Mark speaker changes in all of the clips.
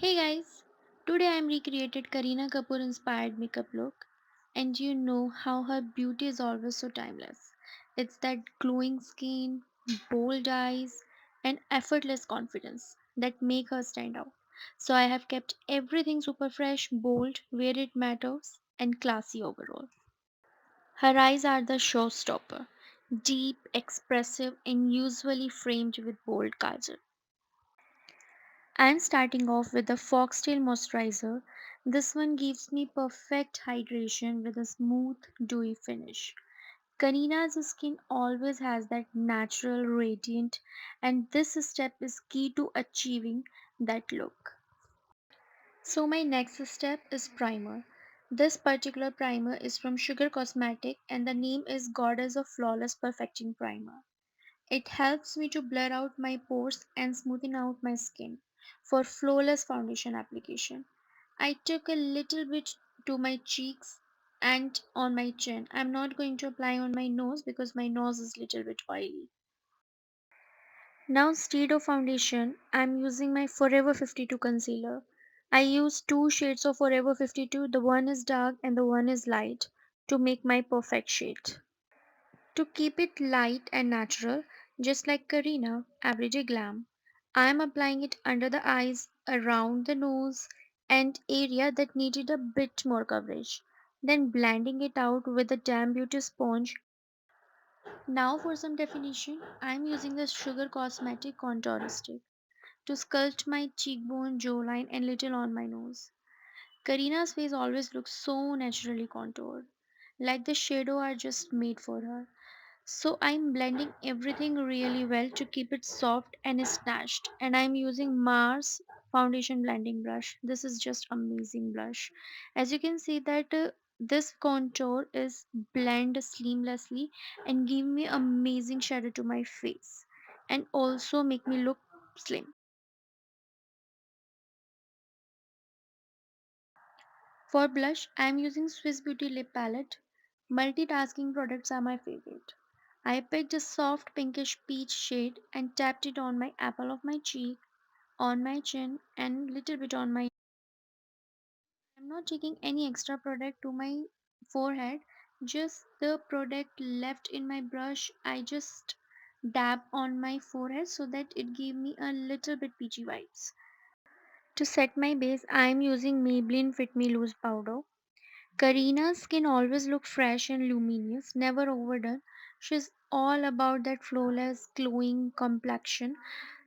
Speaker 1: Hey guys, today I am recreated Kareena Kapoor inspired makeup look, and you know how her beauty is always so timeless. It's that glowing skin, bold eyes, and effortless confidence that make her stand out. So I have kept everything super fresh, bold, where it matters, and classy overall. Her eyes are the showstopper, deep, expressive, and usually framed with bold kajal. I'm starting off with the Foxtale moisturizer. This one gives me perfect hydration with a smooth, dewy finish. Karina's skin always has that natural radiant, and this step is key to achieving that look. So, my next step is primer. This particular primer is from Sugar Cosmetic, and the name is Goddess of Flawless Perfecting Primer. It helps me to blur out my pores and smoothen out my skin for flawless foundation application. I took a little bit to my cheeks and on my chin. I'm not going to apply on my nose because my nose is little bit oily. Now instead of foundation, I'm using my Forever 52 concealer. I use two shades of Forever 52. The one is dark and the one is light to make my perfect shade. To keep it light and natural, just like Kareena, Everyday Glam, I am applying it under the eyes, around the nose, and area that needed a bit more coverage. Then blending it out with a damn beauty sponge. Now for some definition, I am using the Sugar Cosmetic Contour Stick to sculpt my cheekbone, jawline, and little on my nose. Karina's face always looks so naturally contoured, like the shadow are just made for her. So I'm blending everything really well to keep it soft and snatched. And I'm using Mars foundation blending brush. This is just amazing blush. As you can see that this contour is blend seamlessly and give me amazing shadow to my face and also make me look slim. For blush, I am using Swiss Beauty lip palette. Multitasking products are my favorite. I picked a soft pinkish peach shade and tapped it on my apple of my cheek, on my chin, and little bit on my. I'm not taking any extra product to my forehead, just the product left in my brush. I just dab on my forehead so that it gave me a little bit peachy vibes. To set my base, I am using Maybelline Fit Me Loose powder. Karina's skin always look fresh and luminous, never overdone. She's all about that flawless, glowing complexion.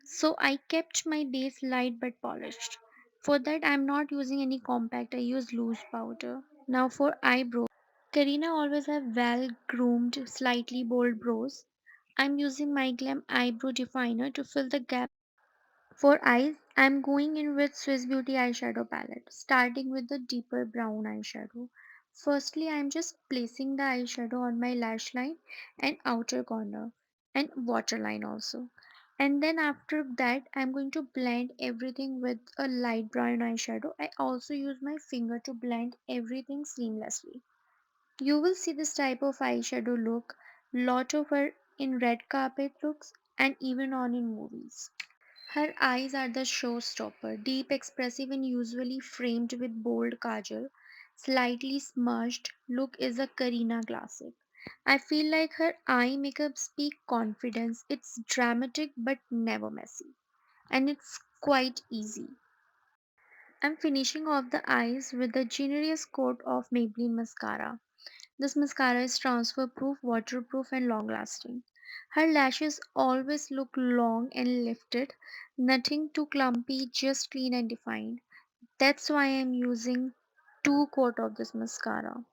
Speaker 1: So I kept my base light but polished. For that, I'm not using any compact, I use loose powder. Now for eyebrow. Karina always have well groomed, slightly bold brows. I'm using my Glam eyebrow definer to fill the gap. For eyes, I'm going in with Swiss Beauty eyeshadow palette, starting with the deeper brown eyeshadow. Firstly, I'm just placing the eyeshadow on my lash line and outer corner and waterline also. And then after that, I'm going to blend everything with a light brown eyeshadow. I also use my finger to blend everything seamlessly. You will see this type of eyeshadow look lot of her in red carpet looks and even on in movies. Her eyes are the showstopper, deep, expressive, and usually framed with bold kajal. Slightly smudged look is a Kareena classic. I feel like her eye makeup speak confidence. It's dramatic but never messy, and it's quite easy. I'm finishing off the eyes with a generous coat of Maybelline mascara. This mascara is transfer proof, waterproof, and long lasting. Her lashes always look long and lifted, nothing too clumpy, just clean and defined. That's why I'm using two coat of this mascara.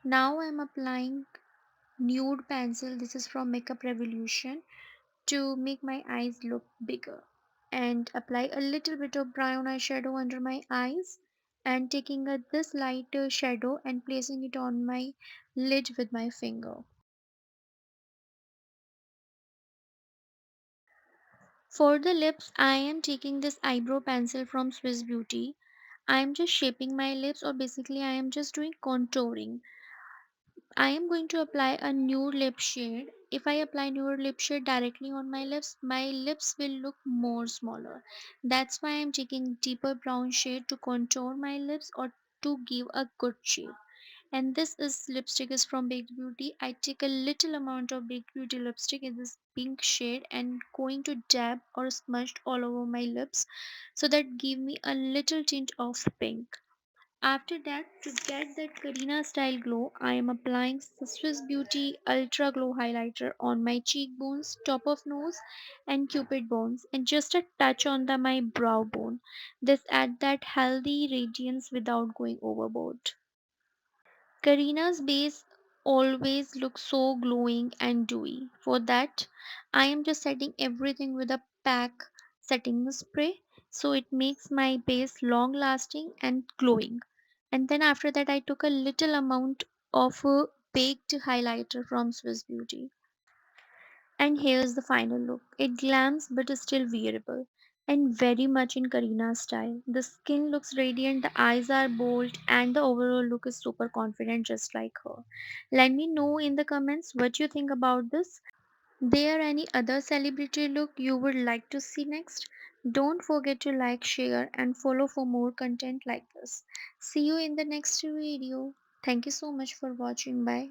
Speaker 1: Now I'm applying nude pencil. This is from Makeup Revolution to make my eyes look bigger. And apply a little bit of brown eyeshadow under my eyes and taking this lighter shadow and placing it on my lid with my finger. For the lips, I am taking this eyebrow pencil from Swiss Beauty. I am just shaping my lips, or basically, I am just doing contouring. I am going to apply a nude lip shade. If I apply nude lip shade directly on my lips will look more smaller. That's why I'm taking deeper brown shade to contour my lips or to give a good shape. And this is lipstick is from Baked Beauty. I take a little amount of Baked Beauty lipstick in this pink shade and going to dab or smudged all over my lips so that give me a little tint of pink. After that, to get that Kareena style glow, I am applying the Swiss Beauty Ultra Glow Highlighter on my cheekbones, top of nose, and cupid bones, and just a touch on my brow bone. This add that healthy radiance without going overboard. Karina's base always looks so glowing and dewy. For that, I am just setting everything with a pack setting spray so it makes my base long lasting and glowing. And then after that, I took a little amount of a baked highlighter from Swiss Beauty. And here's the final look. It glams but is still wearable and very much in Karina's style. The skin looks radiant, the eyes are bold, and the overall look is super confident just like her. Let me know in the comments what you think about this. There any other celebrity look you would like to see next? Don't forget to like, share, and follow for more content like this. See you in the next video. Thank you so much for watching. Bye.